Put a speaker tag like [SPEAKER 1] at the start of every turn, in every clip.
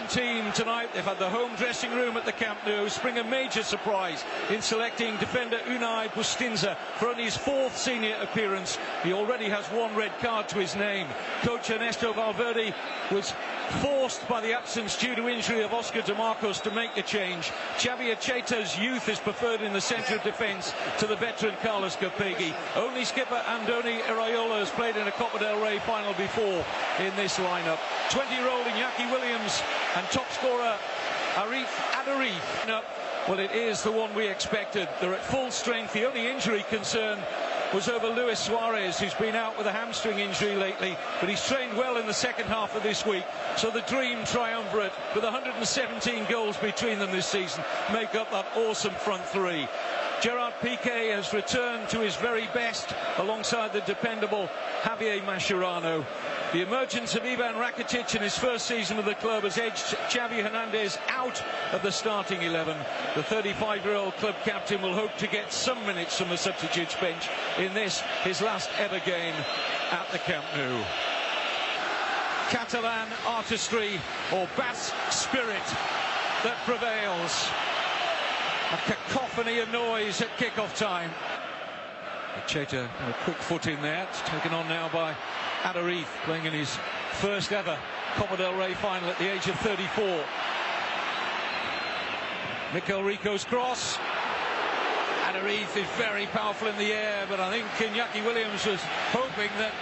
[SPEAKER 1] Belgian team tonight. They've had the home dressing room at the Camp Nou. Spring a major surprise in selecting defender Unai Bustinza for only his 4th senior appearance. He already has 1 red card to his name. Coach Ernesto Valverde was forced by the absence due to injury of Oscar De Marcos to make the change. Xavi Acheta's youth is preferred in the centre of defence to the veteran Carlos Capegui. Only skipper Andoni Iraola has played in a Copa del Rey final before in this lineup. 20-year-old Iñaki Williams and top scorer Arif Adarif. Well, it is the one we expected. They're at full strength. The only injury concern was over Luis Suarez, who's been out with a hamstring injury lately, but he's trained well in the second half of this week. So the dream triumvirate, with 117 goals between them this season, make up that awesome front three. Gerard Piqué has returned to his very best alongside the dependable Javier Mascherano. The emergence of Ivan Rakitic in his first season with the club has edged Xavi Hernandez out of the starting 11. The 35-year-old club captain will hope to get some minutes from the substitutes bench in this, his last ever game at the Camp Nou. Catalan artistry or Basque spirit that prevails. A cacophony of noise at kick-off time. Acheta, a quick foot in there. It's taken on now by Adarif, playing in his first ever Copa del Rey final at the age of 34. Mikel Rico's cross. Adarif is very powerful in the air, but I think Iñaki Williams was hoping that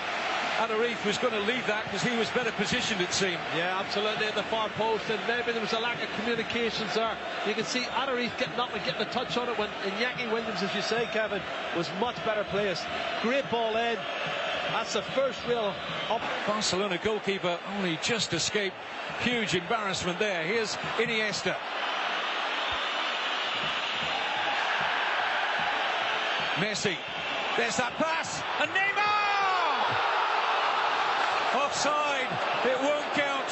[SPEAKER 1] Adarif was going to leave that because he was better positioned, it seemed.
[SPEAKER 2] Yeah, absolutely, at the far post, and maybe there was a lack of communications there. You can see Adarif getting up and getting a touch on it when Iñaki Williams, as you say, Kevin, was much better placed. Great ball in. That's the first real up.
[SPEAKER 1] Barcelona goalkeeper only just escaped huge embarrassment there. Here's Iniesta. Messi. There's that pass. And Neymar! Offside. It won't count.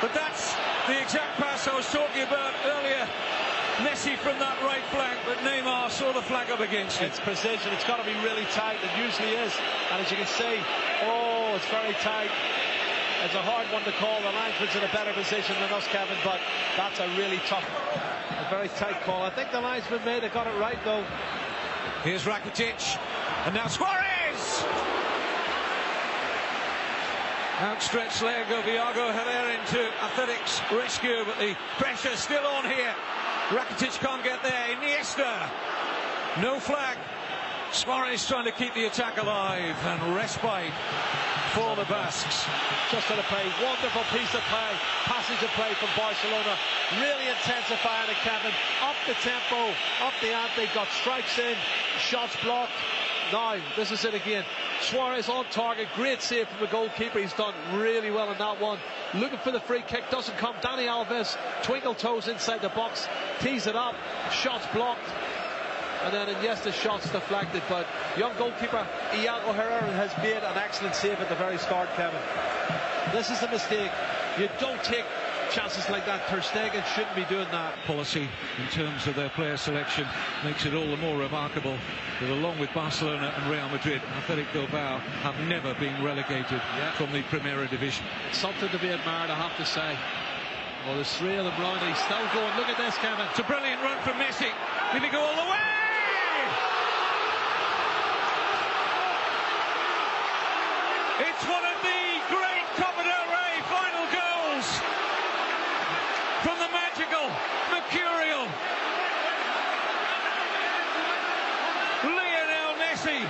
[SPEAKER 1] But that's the exact pass I was talking about earlier. Messi from that right flank, but Neymar saw the flag up against it.
[SPEAKER 2] It's precision. It's got to be really tight. It usually is. And as you can see, oh, it's very tight. It's a hard one to call. The linesman's in a better position than us, Kevin, but that's a really tough, a very tight call. I think the linesman may have got it right, though.
[SPEAKER 1] Here's Rakitic, and now Suarez! Outstretched leg of Iago Herrera into Athletic's rescue, but the pressure's still on here. Rakitic can't get there. Iniesta. No flag. Suarez trying to keep the attack alive, and respite for the Basques.
[SPEAKER 2] Just going to play. Wonderful piece of play. Passage of play from Barcelona. Really intensifying it, Kevin. Up the tempo, up the ante, got strikes in, shots blocked. Now, this is it again. Suarez on target, great save from the goalkeeper. He's done really well in that one. Looking for the free kick, doesn't come. Dani Alves, twinkle toes inside the box, tees it up, shots blocked. And then Iniesta's shots deflected, but young goalkeeper Iago Herrera has made an excellent save at the very start, Kevin. This is a mistake. You don't take chances like that. Ter Stegen shouldn't be doing that.
[SPEAKER 1] Policy in terms of their player selection makes it all the more remarkable that along with Barcelona and Real Madrid, Athletic Bilbao have never been relegated from the Primera Division.
[SPEAKER 2] It's something to be admired, I have to say. Well, there's 3 of them round. He's still going. Look at this, Kevin.
[SPEAKER 1] It's a brilliant run from Messi. Did he go all the way? It's one of the great Copa del Rey final goals from the magical, mercurial Lionel Messi.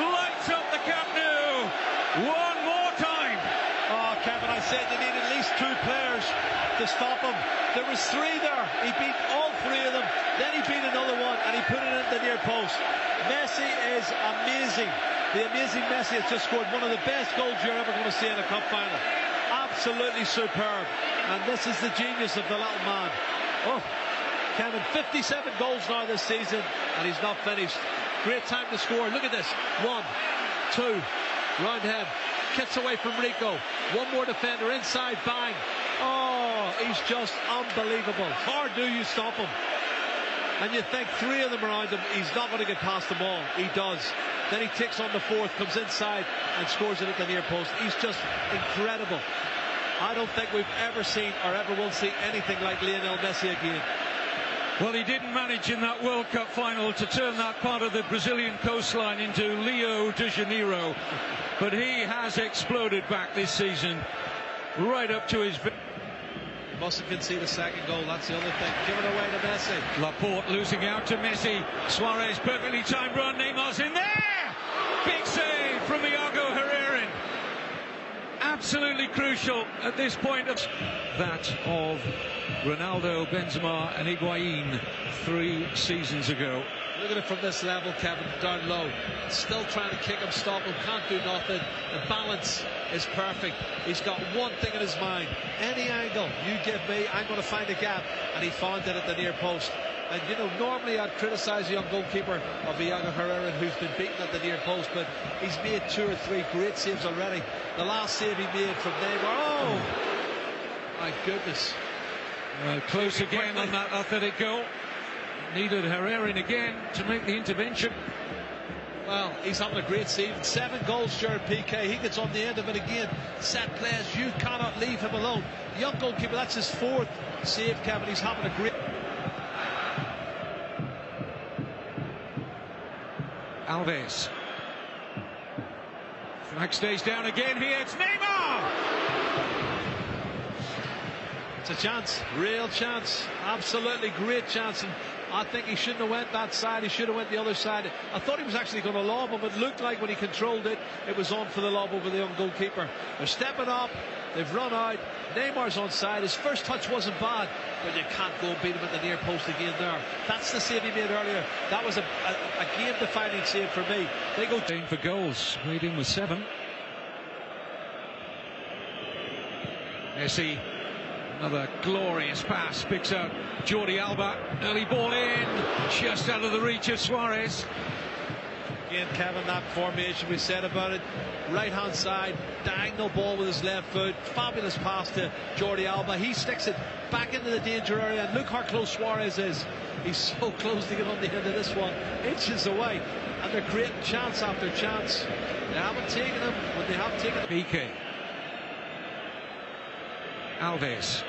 [SPEAKER 1] Lights up the Camp Nou one more time.
[SPEAKER 2] Oh, Kevin, I said you need at least 2 players to stop him. There was 3 there. He beat all 3 of them. Then he beat another one, and he put it in the near post. Messi is amazing. The amazing Messi has just scored one of the best goals you're ever going to see in a cup final. Absolutely superb. And this is the genius of the little man. Oh, Kevin, 57 goals now this season, and he's not finished. Great time to score. Look at this. 1, 2, round him. Kicks away from Rico. One more defender inside, bang. Oh, he's just unbelievable. How do you stop him? And you think 3 of them around him, he's not going to get past them all. He does. Then he takes on the 4th, comes inside and scores it at the near post. He's just incredible. I don't think we've ever seen or ever will see anything like Lionel Messi again.
[SPEAKER 1] Well, he didn't manage in that World Cup final to turn that part of the Brazilian coastline into Rio de Janeiro, but he has exploded back this season, right up to his...
[SPEAKER 2] Mustn't concede a second goal, that's the other thing. Give it away to Messi.
[SPEAKER 1] Laporte losing out to Messi. Suarez, perfectly timed run. Neymar's in there! Big save from Iago Herrera. Absolutely crucial at this point of that of Ronaldo, Benzema and Higuain 3 seasons ago.
[SPEAKER 2] Look at it from this level, Kevin, down low. Still trying to kick him, stop him, can't do nothing. The balance is perfect. He's got one thing in his mind. Any angle you give me, I'm going to find a gap. And he found it at the near post. And, you know, normally I'd criticise the young goalkeeper of Iago Herrera, who's been beaten at the near post, but he's made 2 or 3 great saves already. The last save he made from Neymar, oh! My goodness.
[SPEAKER 1] Close again on that athletic goal. Needed Herrera again to make the intervention.
[SPEAKER 2] Well, he's having a great season. 7 goals during PK. He gets on the end of it again. Set plays, you cannot leave him alone. The young goalkeeper, that's his 4th save, Kevin. He's having a great...
[SPEAKER 1] Alves. Flag stays down again here. It's Neymar!
[SPEAKER 2] It's a chance, real chance, absolutely great chance, and I think he shouldn't have went that side, he should have went the other side. I thought he was actually going to lob him. It looked like when he controlled it, it was on for the lob over the young goalkeeper. They're stepping up, they've run out, Neymar's on side, his first touch wasn't bad, but you can't go and beat him at the near post again there. That's the save he made earlier. That was a game-defining save for me. They go
[SPEAKER 1] for goals, leading with 7. Messi. Another glorious pass, picks out Jordi Alba, early ball in, just out of the reach of Suarez.
[SPEAKER 2] Again, Kevin, that formation we said about it, right hand side, diagonal ball with his left foot, fabulous pass to Jordi Alba, he sticks it back into the danger area, and look how close Suarez is. He's so close to get on the end of this one, inches away, and they're creating chance after chance. They haven't taken him, but they have taken him.
[SPEAKER 1] PK. Alves.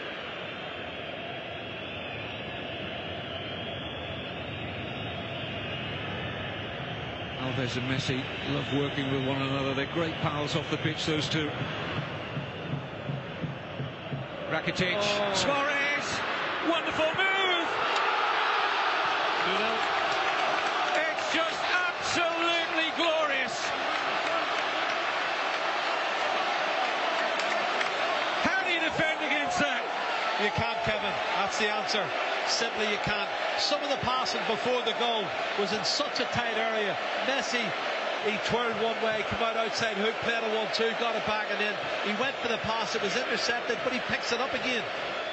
[SPEAKER 1] Alves and Messi love working with one another. They're great pals off the pitch, those two. Rakitic. Oh. Suarez. Wonderful move. It's just absolutely glorious. How do you defend against that?
[SPEAKER 2] You can't, Kevin. That's the answer. Simply you can't. Some of the passing before the goal was in such a tight area. Messi, he twirled one way, came out outside hook, played a 1-2, got it back, and then he went for the pass. It was intercepted, but he picks it up again.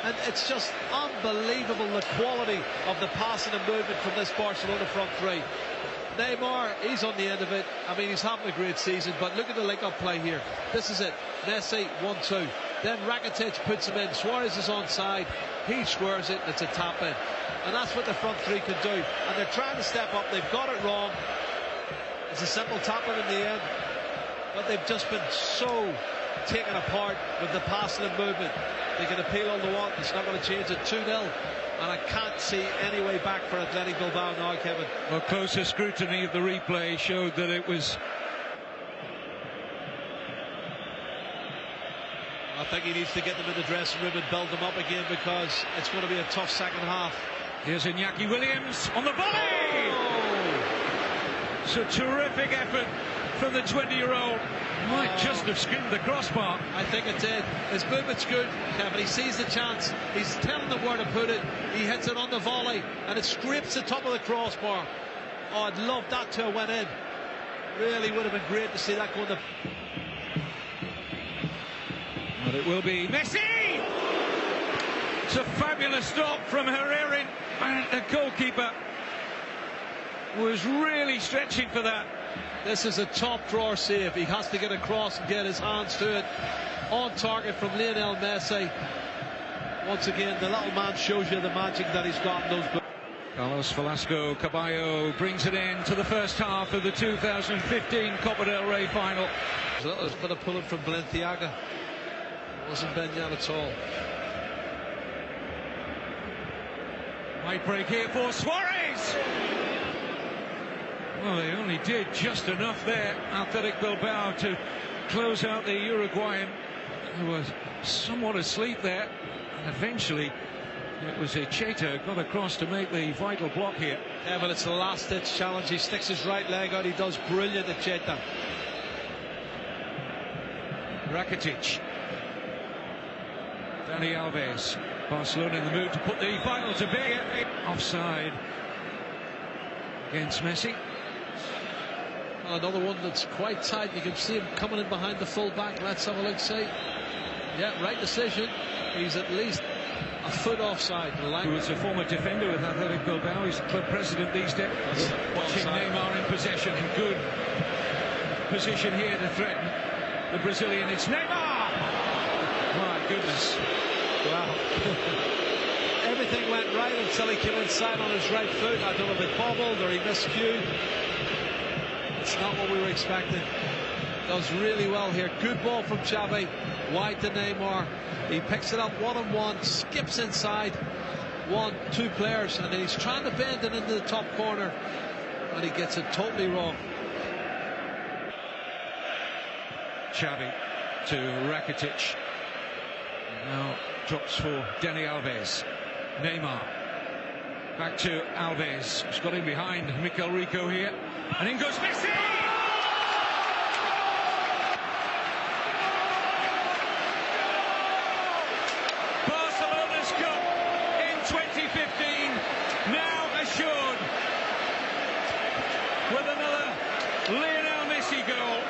[SPEAKER 2] And it's just unbelievable, the quality of the passing and movement from this Barcelona front 3. Neymar, he's on the end of it. I mean, he's having a great season, but look at the link-up play here. This is it. Messi, 1-2. Then Rakitic puts him in. Suarez is onside. He squares it. It's a tap in. And that's what the front 3 can do. And they're trying to step up. They've got it wrong. It's a simple tap in the end. But they've just been so taken apart with the passing and movement. They can appeal all they want. It's not going to change it. 2-0. And I can't see any way back for Athletic Bilbao now, Kevin.
[SPEAKER 1] Well, closer scrutiny of the replay showed that it was...
[SPEAKER 2] I think he needs to get them in the dressing room and build them up again, because it's going to be a tough second half.
[SPEAKER 1] Here's Iñaki Williams on the volley! Oh. It's a terrific effort from the 20-year-old. Might just have skimmed the crossbar.
[SPEAKER 2] I think it did. His movement's good, Kevin. He sees the chance. He's telling them where to put it. He hits it on the volley, and it scrapes the top of the crossbar. Oh, I'd love that to have went in. Really would have been great to see that go in the...
[SPEAKER 1] But it will be Messi! It's a fabulous stop from Herrera, and the goalkeeper was really stretching for that.
[SPEAKER 2] This is a top drawer save. He has to get across and get his hands to it. On target from Lionel Messi. Once again, the little man shows you the magic that he's got in those...
[SPEAKER 1] Carlos Velasco Caballo brings it in to the first half of the 2015 Copa del Rey final.
[SPEAKER 2] There's a little bit of pulling from Balenciaga.
[SPEAKER 3] Wasn't Benyat at all.
[SPEAKER 1] Might break here for Suarez. Well, they only did just enough there, Athletic Bilbao, to close out the Uruguayan, who was somewhat asleep there. And eventually, it was Cheta got across to make the vital block here.
[SPEAKER 2] Yeah, but it's the last-ditch challenge. He sticks his right leg out. He does brilliant at Cheta.
[SPEAKER 1] Rakitic. Dani Alves. Barcelona in the mood to put the final to bed. Offside against Messi.
[SPEAKER 3] Well, another one that's quite tight. You can see him coming in behind the full back. Let's have a look, see. Yeah, right decision. He's at least a foot offside.
[SPEAKER 1] Who is a former defender with Athletic Bilbao. He's the club president these days. Watching Neymar in possession. In good position here to threaten the Brazilian. It's Neymar! My goodness.
[SPEAKER 2] Wow. Everything went right until he came inside on his right foot. I don't know if it bobbled or he miscued. It's not what we were expecting. Does really well here. Good ball from Xavi. Wide to Neymar. He picks it up one-on-one, skips inside. 1-2 players, and then he's trying to bend it into the top corner, and he gets it totally wrong.
[SPEAKER 1] Xavi to Rakitic. Now drops for Dani Alves. Neymar. Back to Alves. He's got in behind Mikel Rico here. And in goes Messi! Barcelona's Cup in 2015 now assured with another Lionel Messi goal.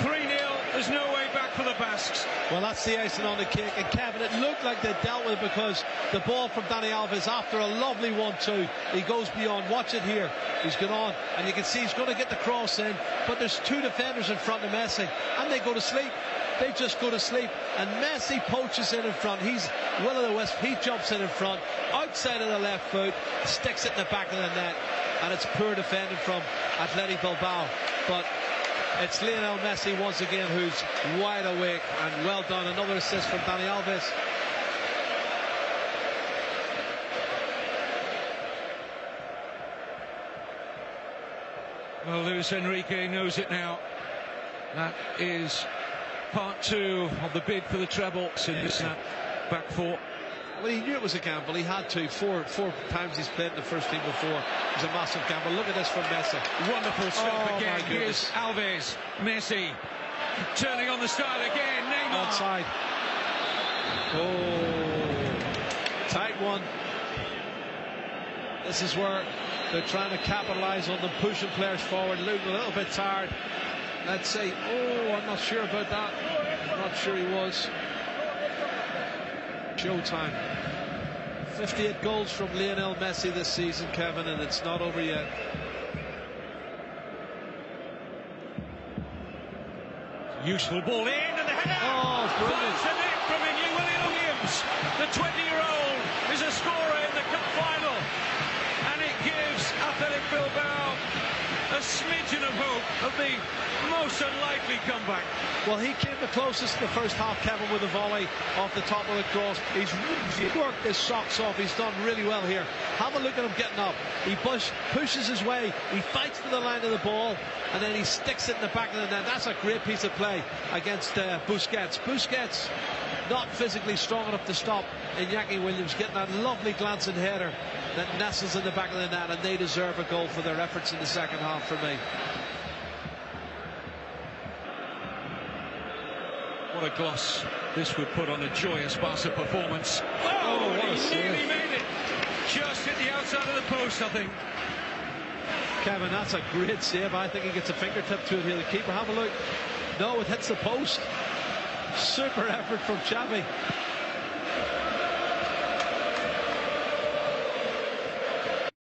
[SPEAKER 1] 3-0, there's no way back for the Basques.
[SPEAKER 2] Well, that's the icing on the cake. And Kevin, it looked like they dealt with it because the ball from Dani Alves, after a lovely 1-2, he goes beyond. Watch it here. He's gone on, and you can see he's going to get the cross in, but there's two defenders in front of Messi, and they go to sleep. They just go to sleep, and Messi poaches in front. He's Will of the Wisp. He jumps in front, outside of the left foot, sticks it in the back of the net, and it's poor defending from Athletic Bilbao. But it's Lionel Messi once again who's wide awake, and well done. Another assist from Dani Alves.
[SPEAKER 1] Well, Luis Enrique knows it now. That is part 2 of the bid for the treble in this back four.
[SPEAKER 2] Well, he knew it was a gamble. He had to. Four times he's played in the first team before. It was a massive gamble. Look at this from Messi.
[SPEAKER 1] Wonderful stop again. Here's Alves. Messi turning on the style again. Neymar.
[SPEAKER 2] Outside. Oh, tight one. This is where they're trying to capitalise on them, pushing players forward. Looking a little bit tired. Let's see. Oh, I'm not sure about that. I'm not sure he was. Showtime. 58 goals from Lionel Messi this season, Kevin, and it's not over yet.
[SPEAKER 1] Useful ball in, and the header.
[SPEAKER 2] Oh, brilliant.
[SPEAKER 1] Finds the net from Willie Williams. The 20-year-old is a scorer in the cup final, and it gives Athletic Bilbao a smidgen of hope of the most unlikely comeback.
[SPEAKER 2] Well, he came the closest in the first half, Kevin, with a volley off the top of the cross. He's worked his socks off. He's done really well here. Have a look at him getting up. He pushes his way. He fights to the line of the ball, and then he sticks it in the back of the net. That's a great piece of play against Busquets. Busquets not physically strong enough to stop Iñaki Williams getting that lovely glancing header that nestles in the back of the net, and they deserve a goal for their efforts in the second half for me.
[SPEAKER 1] What a gloss this would put on a joyous Barca performance.
[SPEAKER 2] Oh, what a
[SPEAKER 1] he
[SPEAKER 2] save.
[SPEAKER 1] nearly made it. Just hit the outside of the post, I think.
[SPEAKER 2] Kevin, that's a great save. I think he gets a fingertip to it here. The keeper, have a look. No, it hits the post. Super effort from Xavi.